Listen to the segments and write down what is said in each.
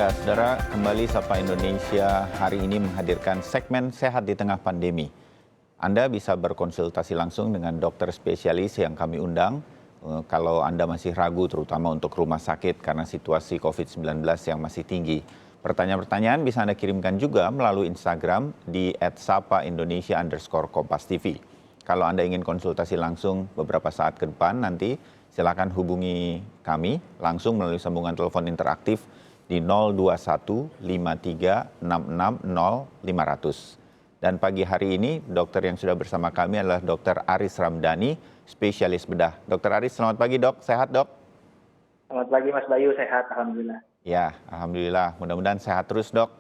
Ya, saudara, kembali Sapa Indonesia hari ini menghadirkan segmen Sehat di Tengah Pandemi. Anda bisa berkonsultasi langsung dengan dokter spesialis yang kami undang kalau Anda masih ragu terutama untuk rumah sakit karena situasi COVID-19 yang masih tinggi. Pertanyaan-pertanyaan bisa Anda kirimkan juga melalui Instagram di @sapaindonesia_kompas.tv. Kalau Anda ingin konsultasi langsung beberapa saat ke depan nanti, silakan hubungi kami langsung melalui sambungan telepon interaktif di 021 53 66 0500. Dan pagi hari ini dokter yang sudah bersama kami adalah Dr. Aris Ramdhani, spesialis bedah. Dr. Aris, selamat pagi dok, sehat dok? Selamat pagi Mas Bayu, sehat Alhamdulillah. Ya, Alhamdulillah, mudah-mudahan sehat terus dok.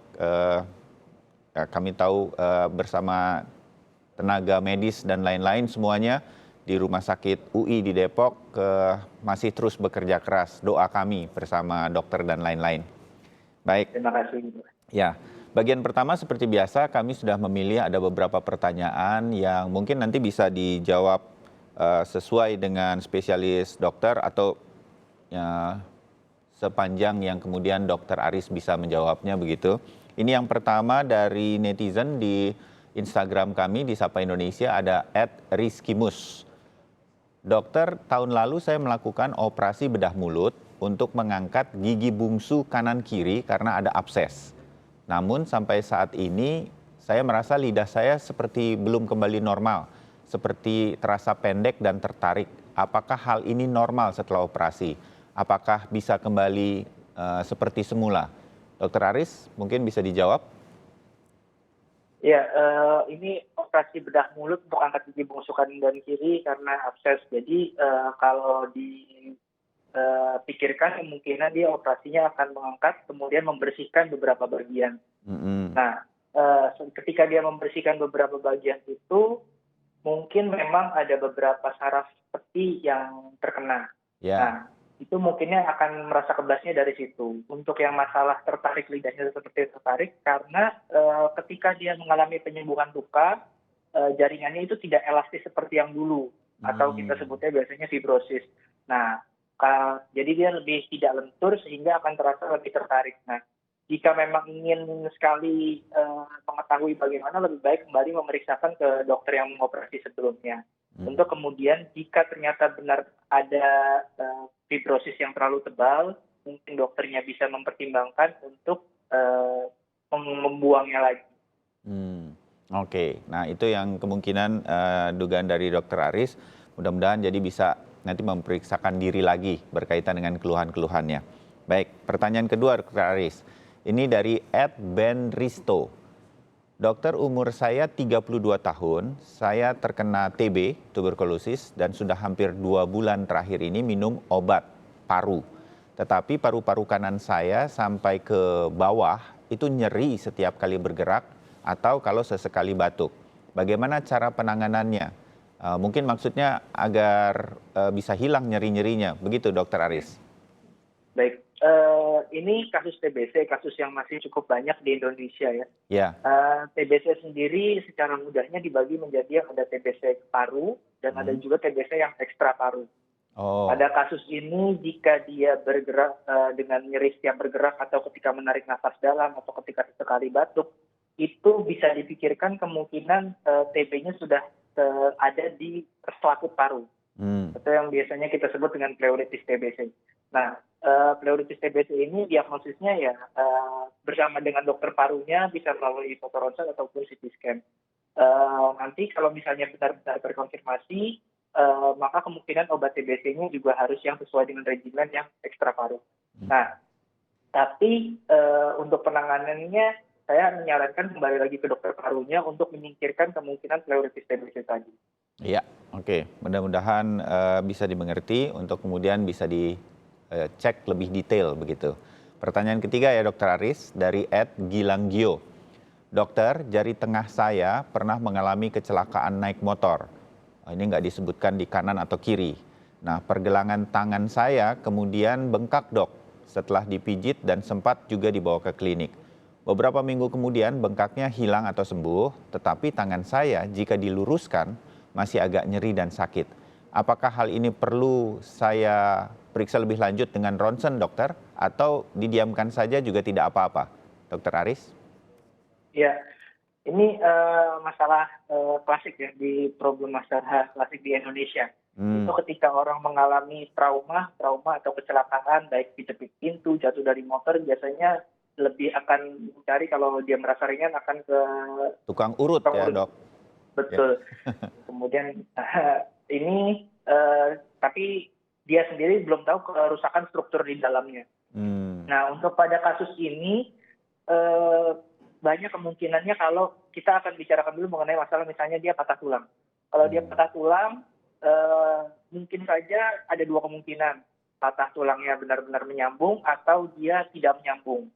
Kami tahu bersama tenaga medis dan lain-lain semuanya di Rumah Sakit UI di Depok masih terus bekerja keras. Doa kami bersama dokter dan lain-lain. Baik. Terima kasih. Ya, bagian pertama seperti biasa kami sudah memilih ada beberapa pertanyaan yang mungkin nanti bisa dijawab sesuai dengan spesialis dokter atau sepanjang yang kemudian dokter Aris bisa menjawabnya begitu. Ini yang pertama dari netizen di Instagram kami di Sapa Indonesia ada @rizkimus. Dokter, tahun lalu saya melakukan operasi bedah mulut untuk mengangkat gigi bungsu kanan kiri karena ada abses. Namun sampai saat ini saya merasa lidah saya seperti belum kembali normal, seperti terasa pendek dan tertarik. Apakah hal ini normal setelah operasi? Apakah bisa kembali seperti semula? Dokter Aris, mungkin bisa dijawab? Ya, ini operasi bedah mulut untuk angkat gigi bungsu kanan dan kiri karena abses. Jadi kalau dipikirkan kemungkinan dia operasinya akan mengangkat kemudian membersihkan beberapa bagian. Nah, ketika dia membersihkan beberapa bagian itu mungkin memang ada beberapa saraf peti yang terkena. Nah, itu mungkinnya akan merasa kebasnya dari situ. Untuk yang masalah tertarik lidahnya seperti tertarik karena ketika dia mengalami penyembuhan luka, jaringannya itu tidak elastis seperti yang dulu atau kita sebutnya biasanya fibrosis. Nah, jadi dia lebih tidak lentur sehingga akan terasa lebih tertarik. Nah, jika memang ingin sekali mengetahui bagaimana, lebih baik kembali memeriksakan ke dokter yang mengoperasi sebelumnya. Untuk kemudian jika ternyata benar ada fibrosis yang terlalu tebal, mungkin dokternya bisa mempertimbangkan untuk membuangnya lagi. Oke, nah itu yang kemungkinan dugaan dari dokter Aris. Mudah-mudahan jadi bisa nanti memeriksakan diri lagi berkaitan dengan keluhan-keluhannya. Baik, pertanyaan kedua dokter Aris. Ini dari @benristo. Dokter, umur saya 32 tahun, saya terkena TB, tuberkulosis, dan sudah hampir 2 bulan terakhir ini minum obat paru. Tetapi paru-paru kanan saya sampai ke bawah itu nyeri setiap kali bergerak atau kalau sesekali batuk. Bagaimana cara penanganannya? Mungkin maksudnya agar bisa hilang nyeri-nyerinya, begitu dokter Aris? Baik, ini kasus TBC, kasus yang masih cukup banyak di Indonesia ya. TBC sendiri secara mudahnya dibagi menjadi yang ada TBC paru dan ada juga TBC yang ekstra paru. Pada kasus ini jika dia bergerak dengan nyeri setiap bergerak atau ketika menarik nafas dalam atau ketika sekali batuk, itu bisa dipikirkan kemungkinan TB-nya sudah ada di selaput paru. Atau yang biasanya kita sebut dengan pleuritis TBC. Nah, pleuritis TBC ini diagnosisnya ya bersama dengan dokter parunya bisa melalui foto ronsen ataupun CT scan. Nanti kalau misalnya benar-benar terkonfirmasi, maka kemungkinan obat TBC-nya juga harus yang sesuai dengan regimen yang ekstra paru. Nah, tapi untuk penanganannya saya menyarankan kembali lagi ke dokter parunya untuk menyingkirkan kemungkinan pleuritis TBC tadi. Iya, oke. Mudah-mudahan bisa dimengerti untuk kemudian bisa dicek lebih detail begitu. Pertanyaan ketiga ya dokter Aris dari @gilanggio. Dokter, jari tengah saya pernah mengalami kecelakaan naik motor. Ini nggak disebutkan di kanan atau kiri. Nah, pergelangan tangan saya kemudian bengkak dok setelah dipijit dan sempat juga dibawa ke klinik. Beberapa minggu kemudian bengkaknya hilang atau sembuh, tetapi tangan saya jika diluruskan masih agak nyeri dan sakit. Apakah hal ini perlu saya periksa lebih lanjut dengan ronsen, dokter? Atau didiamkan saja juga tidak apa-apa, Dokter Aris? Ya, ini masalah klasik ya, di problem masalah klasik di Indonesia. Itu ketika orang mengalami trauma atau kecelakaan, baik dijepit pintu, jatuh dari motor, biasanya lebih akan mencari, kalau dia merasa ringan akan ke tukang urut ya, Dok? Betul. Kemudian ini tapi dia sendiri belum tahu kerusakan struktur di dalamnya. Nah, untuk pada kasus ini banyak kemungkinannya kalau kita akan bicarakan dulu mengenai masalah misalnya dia patah tulang. Kalau dia patah tulang, mungkin saja ada dua kemungkinan. Patah tulangnya benar-benar menyambung atau dia tidak menyambung.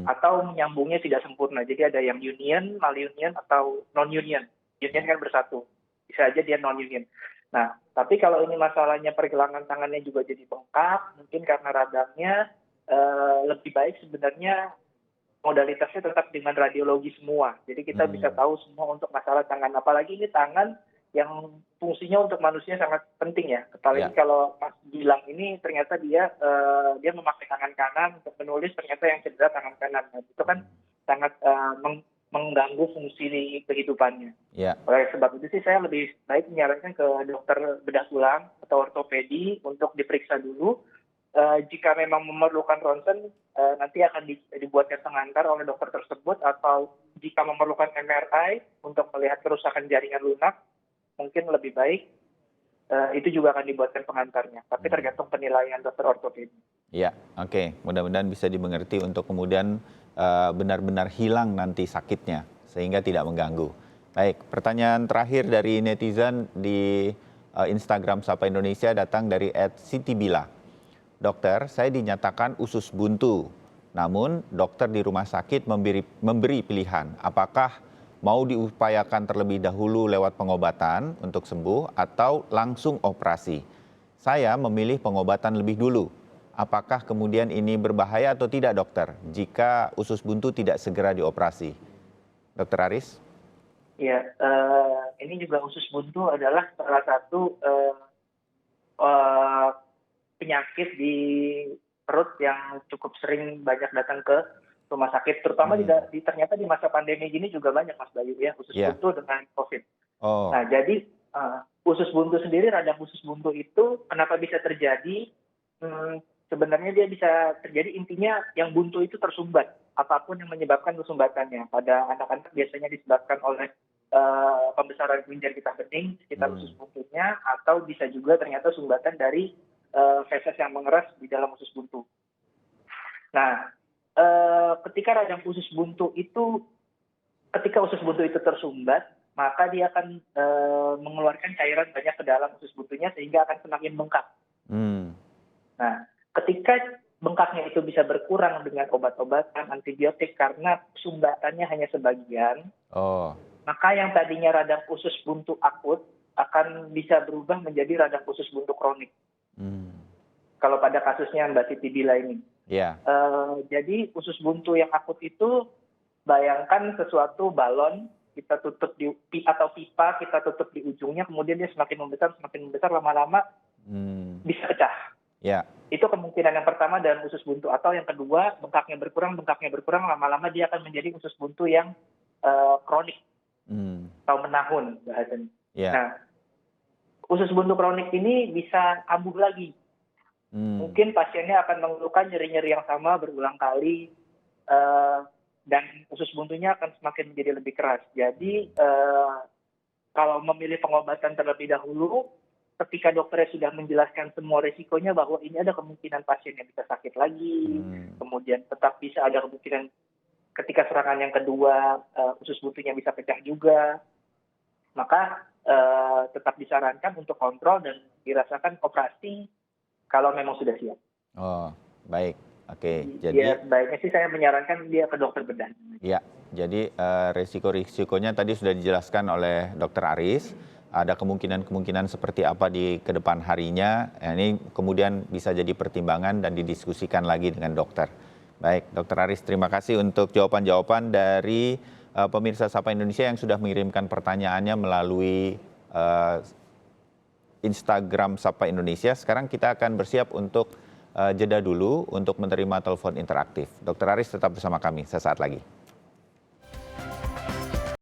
Atau menyambungnya tidak sempurna. Jadi ada yang union, malunion, atau non-union. Union kan bersatu. Bisa aja dia non-union. Nah, tapi kalau ini masalahnya pergelangan tangannya juga jadi bengkak, mungkin karena radangnya, lebih baik sebenarnya modalitasnya tetap dengan radiologi semua. Jadi kita bisa tahu semua untuk masalah tangan. Apalagi ini tangan yang fungsinya untuk manusia sangat penting ya. Apalagi kalau Mas bilang ini ternyata dia memakai tangan kanan untuk menulis, ternyata yang cedera tangan kanan. Nah, itu kan sangat mengganggu fungsi kehidupannya. Oleh sebab itu sih saya lebih baik menyarankan ke dokter bedah tulang atau ortopedi untuk diperiksa dulu. Jika memang memerlukan ronsen, nanti akan dibuatkan pengantar oleh dokter tersebut, atau jika memerlukan MRI untuk melihat kerusakan jaringan lunak, mungkin lebih baik itu juga akan dibuatkan pengantarnya. Tapi tergantung penilaian dokter ortopedi. Ya, oke. Mudah-mudahan bisa dimengerti untuk kemudian benar-benar hilang nanti sakitnya, sehingga tidak mengganggu. Baik, pertanyaan terakhir dari netizen di Instagram Sapa Indonesia datang dari @sitibila. Dokter, saya dinyatakan usus buntu. Namun dokter di rumah sakit memberi pilihan, apakah mau diupayakan terlebih dahulu lewat pengobatan untuk sembuh atau langsung operasi. Saya memilih pengobatan lebih dulu. Apakah kemudian ini berbahaya atau tidak, dokter, jika usus buntu tidak segera dioperasi? Dokter Aris? Ya, ini juga usus buntu adalah salah satu penyakit di perut yang cukup sering banyak datang ke rumah sakit, terutama ternyata di masa pandemi gini juga banyak, Mas Bayu, ya, usus buntu dengan COVID. Nah, jadi usus buntu sendiri, radang usus buntu itu kenapa bisa terjadi? Sebenarnya dia bisa terjadi, intinya yang buntu itu tersumbat, apapun yang menyebabkan kesumbatannya. Pada anak-anak biasanya disebabkan oleh pembesaran kelenjar getah bening sekitar usus buntunya, atau bisa juga ternyata sumbatan dari feses yang mengeras di dalam usus buntu. Nah, ketika usus buntu itu tersumbat, maka dia akan mengeluarkan cairan banyak ke dalam usus buntunya sehingga akan semakin bengkak. Nah, ketika bengkaknya itu bisa berkurang dengan obat-obatan, antibiotik, karena sumbatannya hanya sebagian, maka yang tadinya radang usus buntu akut akan bisa berubah menjadi radang usus buntu kronik. Kalau pada kasusnya Mbak Siti Bila ini. Jadi usus buntu yang akut itu, bayangkan sesuatu balon, kita tutup atau pipa, kita tutup di ujungnya, kemudian dia semakin membesar, lama-lama bisa pecah. Itu kemungkinan yang pertama dalam usus buntu. Atau yang kedua, bengkaknya berkurang, lama-lama dia akan menjadi usus buntu yang kronik atau menahun bahasanya. Nah, usus buntu kronik ini bisa kambuh lagi. Mungkin pasiennya akan mengeluhkan nyeri-nyeri yang sama berulang kali, dan usus buntunya akan semakin menjadi lebih keras. Jadi kalau memilih pengobatan terlebih dahulu, ketika dokternya sudah menjelaskan semua risikonya bahwa ini ada kemungkinan pasien yang bisa sakit lagi, kemudian tetap bisa ada kemungkinan ketika serangan yang kedua usus buntunya bisa pecah juga, maka tetap disarankan untuk kontrol dan dirasakan operasi kalau memang sudah siap. Baik. Oke. Jadi baiknya sih saya menyarankan dia ke dokter bedah. Ya, jadi risiko-risikonya tadi sudah dijelaskan oleh Dokter Aris. Ada kemungkinan-kemungkinan seperti apa di kedepan harinya. Ini kemudian bisa jadi pertimbangan dan didiskusikan lagi dengan dokter. Baik, Dokter Aris, terima kasih untuk jawaban-jawaban dari pemirsa Sapa Indonesia yang sudah mengirimkan pertanyaannya melalui Instagram Sapa Indonesia. Sekarang kita akan bersiap untuk jeda dulu untuk menerima telepon interaktif. Dr. Aris tetap bersama kami sesaat lagi.